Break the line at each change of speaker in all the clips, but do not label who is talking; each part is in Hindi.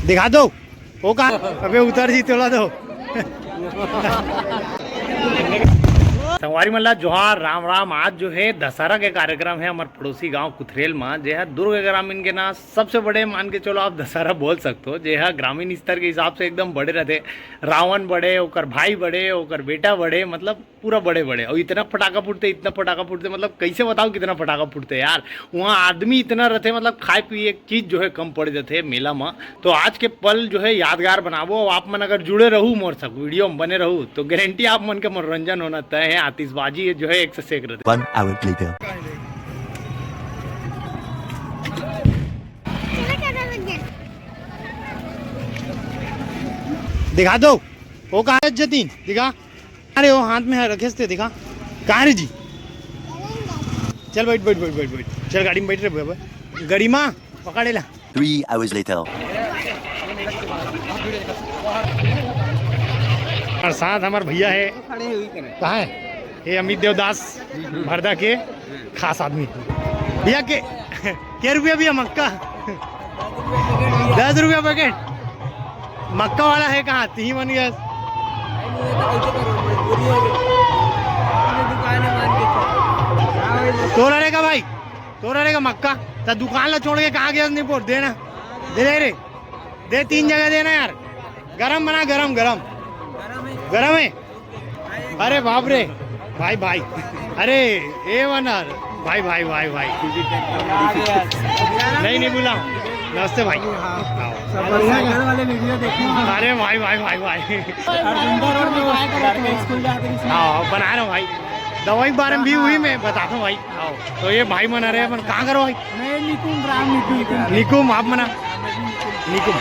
दिखा दो वो कहाँ अबे उतर जी तोला दो संगवारी मल्ला जोहार राम राम। आज जो है दशहरा के कार्यक्रम है हमारे पड़ोसी गांव कुथरेल में जो है दुर्ग ग्रामीण के ना सबसे बड़े मान के चलो आप दशहरा बोल सकते हो। जो है ग्रामीण स्तर के हिसाब से एकदम बड़े रहते, रावण बड़े ओकर भाई बड़े ओकर बेटा बड़े, मतलब पूरा बड़े बड़े। और इतना पटाखा फूटते मतलब कैसे बताओ कितना पटाखा फूटते यार। वहाँ आदमी इतना रहते मतलब खाए पिए एक चीज जो है कम पड़ जाते मेला में। तो आज के पल जो है यादगार बनावो। आप मन अगर जुड़े रहू मोर सब वीडियो में बने रहू तो गारंटी आप मन के मनोरंजन होना तय है। आतिशबाजी जो है एक से सेक रहते।
1 hour later.
दिखा दो वो कहाँ है जतीन, दिखा। अरे वो हाथ में रखे थे, दिखा कहाँ रे जी। चल बैठ बैठ बैठ बैठ बैठ चल गाड़ी में बैठ रहे गाड़ी माँ पकड़े ला।
3 hours later.
और साथ हमारे भैया है, कहाँ है ये अमित देवदास भरदा के खास आदमी। भैया के रुपया भैया मक्का 10 रुपया पैकेट मक्का वाला है कहाँ ती बन गया। तो रहेगा भाई तो रहेगा मक्का तो दुकान ला छोड़ के कहाँ गया नहीं पोट देना दे रे दे 3 जगह देना यार। गरम बना गरम गरम गरम है। अरे बाप रे भाई भाई अरे ए वनर भाई भाई भाई भाई नहीं बुला नमस्ते भाई। अरे भाई भाई भाई भाई हाँ बना रहा हूँ भाई। दवाई के बारे में भी हुई मैं बताता हूँ भाई। आओ तो ये भाई मना रहे अपन कहाँ करो भाई। निकुम आप मना निकुम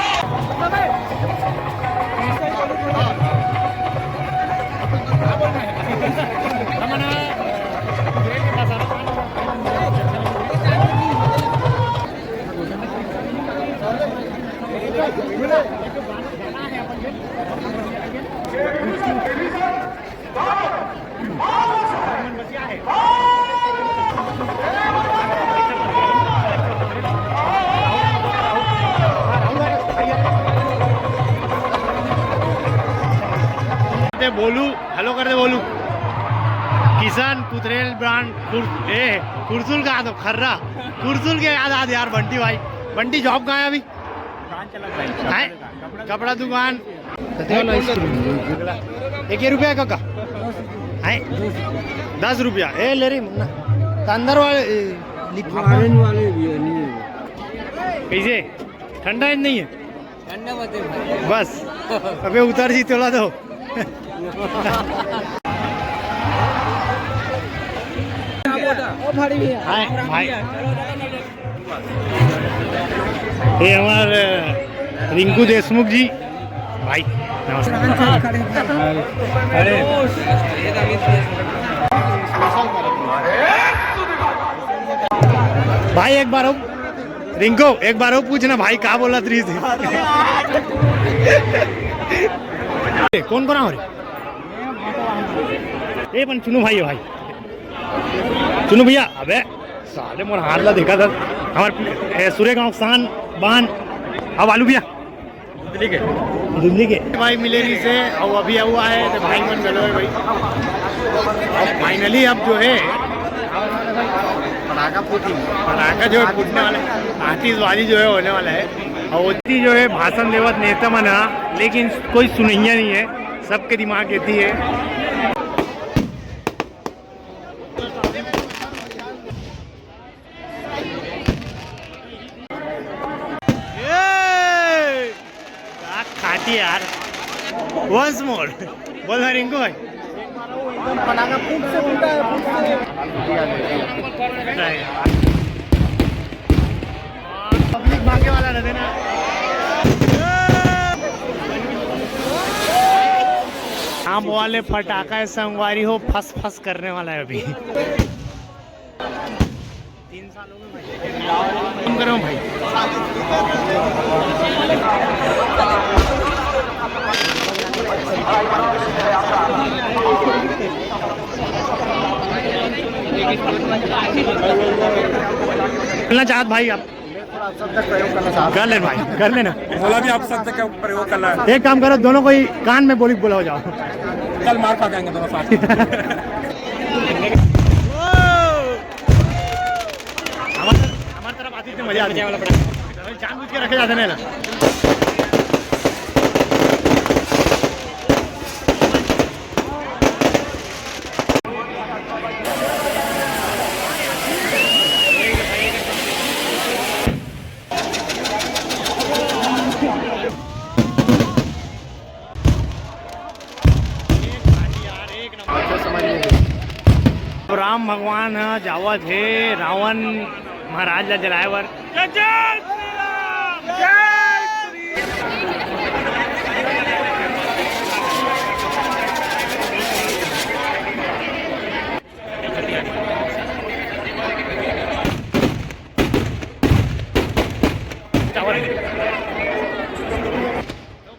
बोलू हेलो कर दे बोलू किसान कुतरेल ब्रांड कुरसुल का तो खर्रा कुरसुल के याद यार। बंटी भाई बंटी जॉब कहाँ है अभी है कपड़ा दुकान 1 रुपया का है 10 रुपया ए ले रही मुन्ना तो अंदर वाले कैसे ठंडा नहीं है बस अबे उतर जी तोला दो भाई ये हमारे रिंकू देशमुख जी भाई नमस्कार। भाई एक बार हो रिंकू एक बार हो पूछना भाई क्या बोला त्री से कौन कौन हो रे पण चुनू भाई है भाई चुनू भैया। अबे साले मोर हारला देखा था हमारे सूर्य गाँव किसान बान अब आलू भैया दिल्ली के भाई मिलेरी से और अभी हुआ है तो भाई मन गलो है भाई। अब फाइनली अब जो है पटाखा जो है फूटने वाला है। आतिशबाजी जो है होने वाला है और उतनी जो है भाषण देवत नेता मना लेकिन कोई सुनैया नहीं है। सबके दिमाग कहती है खाती यार। वंस मोर बोल रहा रिंकू भाई पब्लिक भागने वाला रहते ना। आम वाले फटाखा संगवारी हो फस फस करने वाला है अभी 3 सालों में कम करो भाई। मिलना चाहत भाई आप
सब तक प्रयोग करना चाहता
कर ले भाई, कर लेना।
बोला भी आप शब्द का प्रयोग करना है,
एक काम करो, दोनों कोई कान में बोली बोला हो जाओ।
कल मार खा जाएंगे दोनों साथ में।
हमारी तरफ आती थी, मजा आती है। जानबूझ के रखे जाते हैं ना। राम भगवान जावत हे रावण महाराज ला जलायवर।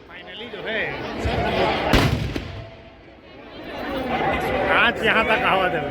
फाइनली जो है आज यहाँ तक आवत है।